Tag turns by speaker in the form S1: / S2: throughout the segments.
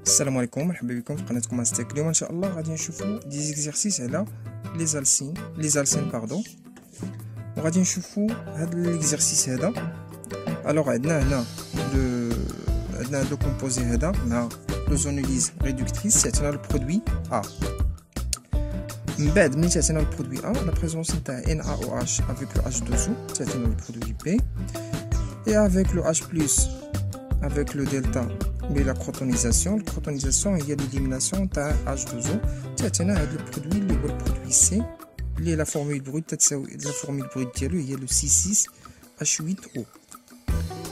S1: السلام عليكم، مرحبا بكم في قناتكم استيك. اليوم ان شاء الله غادي نشوفوا دي زيكزيرسيس على لي زالسين باردون، وغادي نشوفوا هاد ليكزيرسيس هذا. الوغ عندنا هنا هاد لو كومبوزي هذا مع لو زونوليز ريدكتريس تعطينا البرودوي ا. من بعد ملي تعطينا البرودوي ا لا بريزونس نتاع NaOH افيك لو H2O تعطينا البرودوي بي، et avec le H+, avec le delta mais la crotonisation il y a l'élimination de H2O تعطينا هذا البرودوي اللي هو البرودوي C اللي لا فورمule brute تتساوي لا فورمule brute ديالو هي le C6H8O.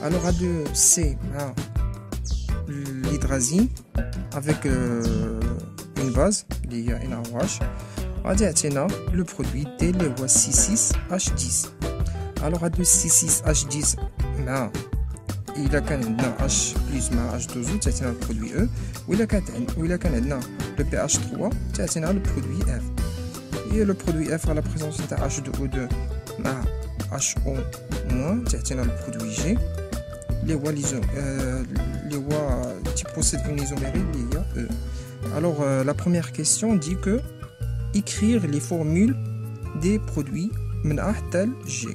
S1: alors هذا C مع l'hydrazine avec une base اللي هي NaOH غادي يعطينا le produit D اللي هو C6H10. alors هذا C6H10 مع إلا كان عندنا H plus مع H2O تعطينا البرودوي E، وإلا كان عندنا le pH3 تعطينا البرودوي F. et le produit F à la présence نتاع H2O2 مع HO- تعطينا البرودوي G اللي هو اللي هو qui possède une isomérie اللي هي E. alors la première question dit que écrire les formules des produits من A حتى G.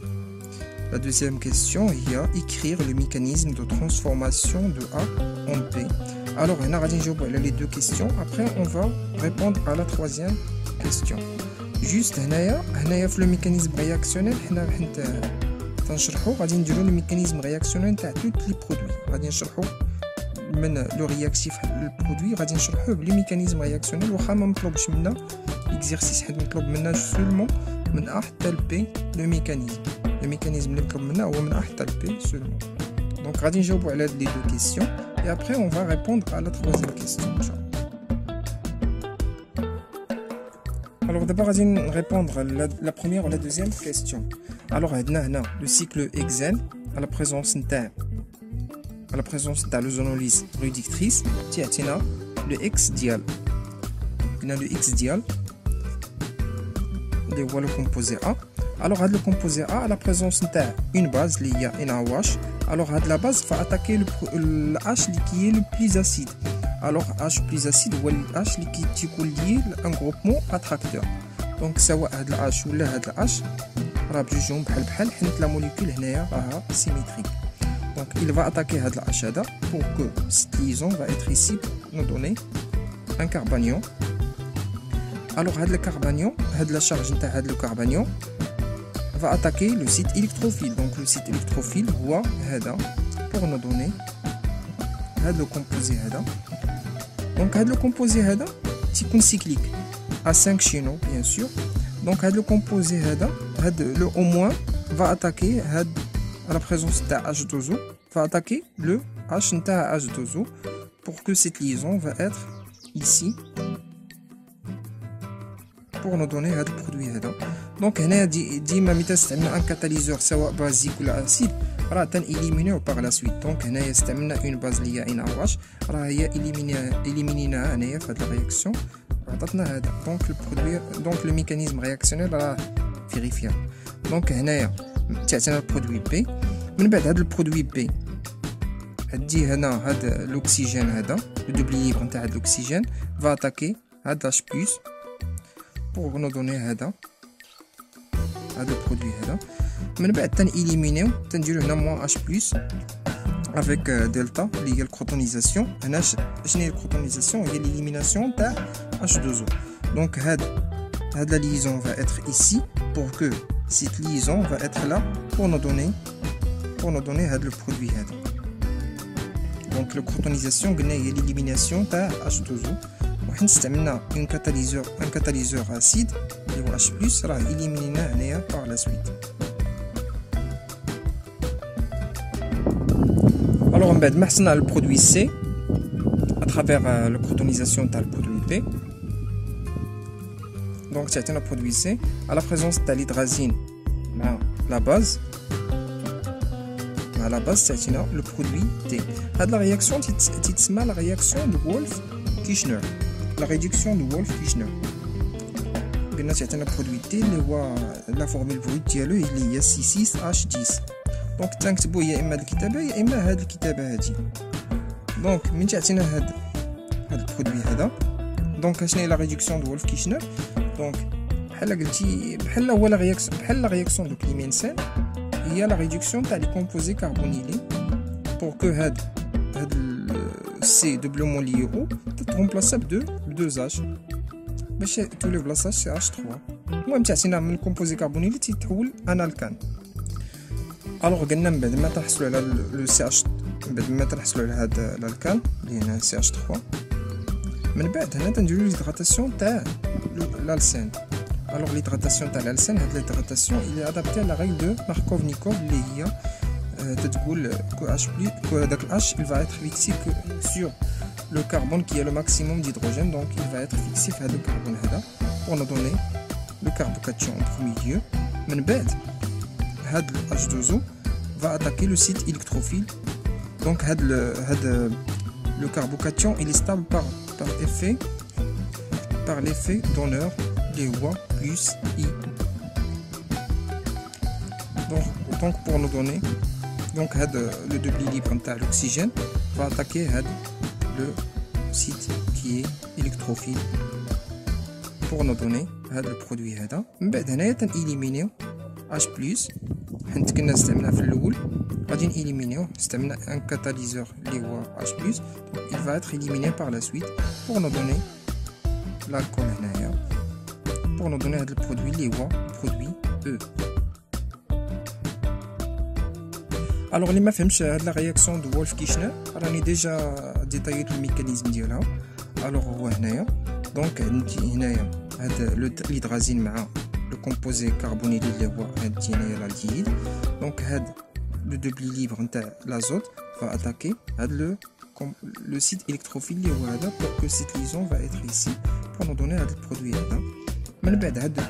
S1: La deuxième question est écrire le mécanisme de transformation de A en P. Alors, on a les deux questions. Après, on va répondre à la troisième question. Juste, le mécanisme réactionnel, le mécanisme réactionnel de tous les produits. Le réactif, le produit, le mécanisme réactionnel. L'exercice seulement le mécanisme. Le mécanisme اللي مطلوب منا هو من A حتى ل P seulement. Donc غادي نجاوبوا على les deux questions et après on va répondre à la troisième question. Alors d'abord غادي répondre à la première ou la deuxième question. alors عندنا هنا le cycle hexane à la présence نتاع le zonolyse réductrice تعطينا le X ديال قلنا le X ديال اللي هو le composé A. alors هاد le composé A à la présence نتاع une base اللي هي NaOH. alors هاد la base va attaquer le H qui est le plus acide. alors H plus acide هو ال H اللي كيكون ليه un groupement attracteur. donc سواء هاد ال H ولا هاد ال H راه بجوجهم بحال حيت لا موليكول هنايا راها symétrique. donc il va attaquer هاد ال H هذا pour que cette liaison va être ici pour nous donner un carbanion. alors هاد le carbanion هاد la charge نتاع هاد le carbanion va attaquer le site électrophile. donc le site électrophile هو هذا pour nous donner هذا le composé هذا. donc هذا le composé هذا تيكون cyclique à 5 chaînons bien sûr. donc هذا le composé هذا le au moins va attaquer هذا à la présence تاع H2O va attaquer le H نتاع H2O pour que cette liaison va être ici pour nous donner هذا البرودوي هذا. دونك هنا ديما ملي تستعملنا ان كاتاليزور سواء بازيك ولا اسيد راه تنإليمينيو باغ لا سويت. دونك هنايا استعملنا اون باز اللي هي NaOH راه هي إليمينيناها هنايا في هاد لا رياكسيون عطاتنا هذا. دونك البرودوي دونك لو ميكانيزم رياكسيونيل راه فيريفيان. دونك هنايا تعطينا البرودوي بي. من بعد هاد البرودوي بي عندي هنا هاد الاكسجين هذا لو دوبلي ليبر نتاع هاد الاكسجين فا اتاكي هاد H+ pour nous donner هذا البرودوي هذا. من بعد تنإليمينيو تنديرو هنا موان H+ avec دلتا اللي هي الكروتونيزاسيون. هنا شنو هي الكروتونيزاسيون؟ هي ليليميناسيون تاع H2O. دونك هاد لا liaison va être ici pour que cette liaison va être là pour nous donner هاد البرودوي هذا. دونك الكروتونيزاسيون قلنا هي ليليميناسيون تاع H2O. وحين استعملنا ان كاتاليزور اسيد اللي هو H+ راه إليمينينا هنايا باغ لا سويت. الوغ من بعد ما حصلنا على البرودوي سي اترافير لو كروتونيزاسيون تاع البرودوي بي. دونك تعطينا البرودوي سي على بريزونس تاع ليدرازين مع لا باز تعطينا لو برودوي تي. هاد لا رياكسيون تتسمى لا رياكسيون دو وولف كيشنر. la réduction de Wolff-Kishner. قلنا تعطينا برودوي تي اللي هو لا فورمول بروت ديالو اللي هي C6H10. دونك تنكتبو يا اما هاد الكتابه يا اما هاد الكتابه هادي. دونك من تعطينا هاد البرودوي هذا. دونك شنو هي لا ريدكسيون دو وولف كيشنر؟ دونك بحال قلتي بحال هو لا رياكسيون بحال لا رياكسيون دو كليمنسن هي لا ريدكسيون تاع لي كومبوزي كاربونيلي بور كو هاد سي دوبلومون لي او تترومبلاسا بدو اش باش تولي بلاصه سي اش 3. المهم تعطينا من الكومبوزي كاربونيلي تيتحول ان الكان. الوغ قلنا من بعد ما تنحصلوا على لو سي اش، من بعد ما تنحصلوا على هاد الالكان اللي هنا سي اش 3، من بعد هنا تنديرو ليدغاتاسيون تاع l'alcène. Alors l'hydratation تاع l'alcène هاد l'hydratation il est adapté à la règle de Markovnikov اللي هي تتقول que هذاك H il va être fixé que sur le carbone qui a le maximum d'hydrogène, donc il va être fixé في هذا الكربون هذا pour nous donner le carbocation en premier lieu. من بعد هاد H2O va attaquer le site électrophile. Donc le carbocation il est stable par l'effet donneur les O plus I. Donc pour nous donner donc le double libre de l'oxygène va attaquer le site qui est électrophile pour nous donner le produit هذا. من بعد هنايا تنإليمينيو H plus حيت كنا استعملنا في الأول غادي نإليمينيو استعملنا ان كاتاليزور اللي هو H plus. Donc il va être éliminé par la suite pour nous donner l'alcool هنايا pour nous donner le produit اللي هو produit E. Alors اللي ما فهمش هاد لا رياكسيون دو وولف كيشنر راني ديجا ديتاييت الميكانيزم ديالها. الوغ هو هنايا دونك عندي هنايا هاد ليدغازين مع لو كومبوزي كاربونيلي اللي هو هاد هنايا الالديهيد. دونك هاد لو دوبلي ليبر نتاع لازوت فا اتاكي هاد لو سيت الكتروفيل اللي هو هذا pour que cette liaison va être ici pour nous donner هاد البرودوي هذا. من بعد هاد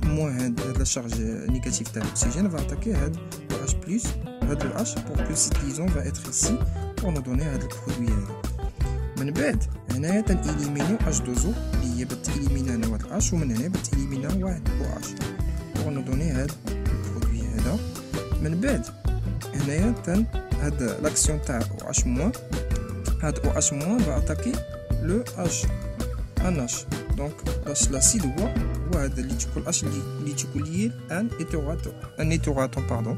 S1: موان هاد لا شارج نيجاتيف تاع الاكسجين فا اتاكي هاد H plus هاد لو H pour que cette liaison va être ici pour nous donner هاد البرودوي هذا. من بعد هنايا تنإليمينيو H2O اللي هي بتإليمينا هنا واحد H ومن هنا بتإليمينا واحد OH pour nous donner هاد البرودوي هذا. من بعد هنايا هاد لاكسيون تاع OH موان هاد OH موان va attaquer le H NH. donc l'acide هو هذا اللي تكون H اللي تكون ليه ان étheraton pardon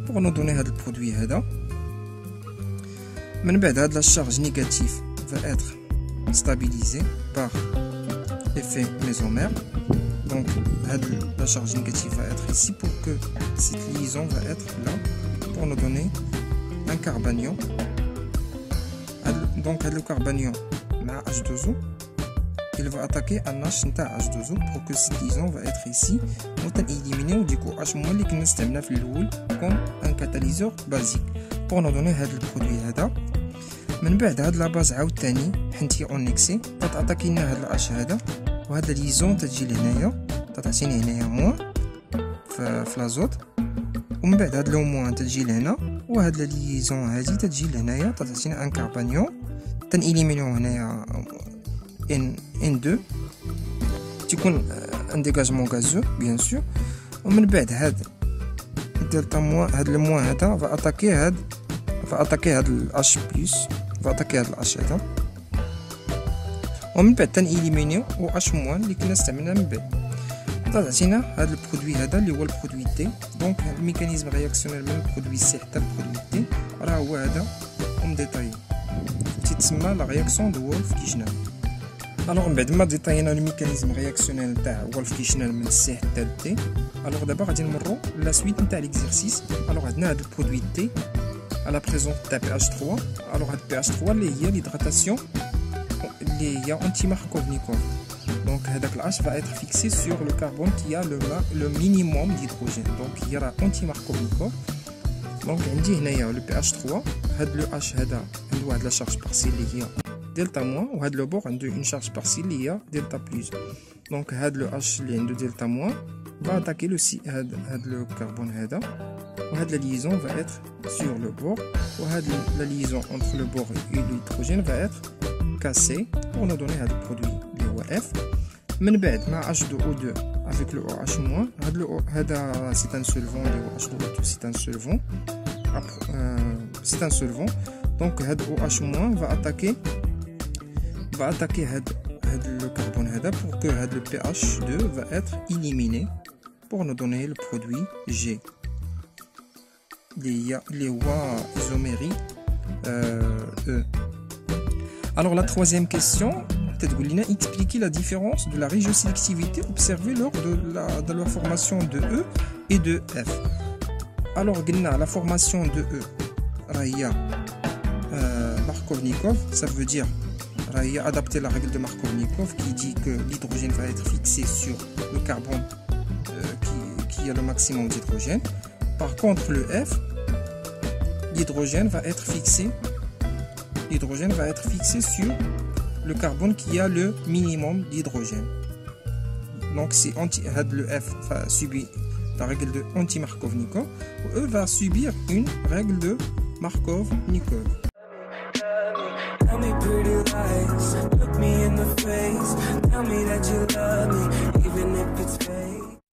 S1: pour nous donner هاد البرودوي هذا. من بعد هاد لا شارج نيجاتيف va être stabilisé par effet mésomère. donc هاد la charge négative va être ici pour que cette liaison va être là pour nous donner un carbanion. donc هاد le carbanion مع H2O il va attaquer un H نتاع H2O pour que cette liaison va être ici و تنإليمينيو ديكو H- اللي كنا استعملناه في الأول comme un catalyseur basique pour nous donner هاد البرودوي هذا. من بعد هاد لاباز عاوتاني حنتي اون اكسي تتعطينا هاد الأش هذا وهاد ليزون تجي لهنايا تعطيني هنايا موان في لازوت. ومن بعد هاد لو موان تجي لهنا وهاد ليزون هادي تجي لهنايا تعطينا ان كاربانيون تنإليمينيو هنايا ان 2 تيكون ان ديغاجمون غازو بيان سور. ومن بعد هاد دلتا موان هاد الموان هذا فاتاكي هاد الاش بلس فاتاكي هاد الاش هذا. ومن بعد تنإليمينيو او اش موان اللي كنا استعملنا من بعد تعطينا هاد البرودوي هذا اللي هو البرودوي تي. دونك الميكانيزم رياكسيونيل من البرودوي سي حتى البرودوي تي راه هو هذا اون ديتاي تيتسمى لا رياكسيون دو وولف كيشنر. الوغ من بعد ما ديتاينا الميكانيزم رياكسيونيل تاع وولف كيشنر من السي حتى التي. الوغ دابا غادي نمرو لا سويت نتاع ليكزيرسيس. الوغ عندنا هاد البرودوي تي à la présence de pH3. alors cette pH3 اللي هي l'hydratation اللي هي anti-Markovnikov. donc هذاك H va être fixé sur le carbone qui a le minimum d'hydrogène. donc il y aura anti-Markovnikov. donc عندي هنايا le pH3 هاد لو H هذا عنده واحد لا شارج بارسيل اللي هي دلتا موان وهاد لو بور عنده اون شارج بارسيل اللي هي دلتا بلس. donc هاد لو H اللي عنده دلتا موان va attaquer le هاد لو كربون هذا وهاد la liaison va être sur le bord وهاد la liaison entre le bord et l'hydrogène va être cassée pour nous donner هاد البرودوي اللي هو F. من بعد مع H2O2 avec le OH- هذا c'est un solvant اللي هو H2O2 c'est un solvant c'est un solvant. donc هاد OH- va attaquer va attaquer le carbone pour que le pH 2 va être éliminé pour nous donner le produit G. Les voies isomérie E. Alors la troisième question, expliquer la différence de la régiosélectivité observée lors de la formation de E et de F. Alors la formation de E, Raya Markovnikov, ça veut dire Raya adapter la règle de Markovnikov qui dit que l'hydrogène va être fixé sur le carbone qui a le maximum d'hydrogène. Par contre le F, l'hydrogène va être fixé sur le carbone qui a le minimum d'hydrogène. Donc si le F va subir la règle de anti-Markovnikov, E va subir une règle de Markovnikov.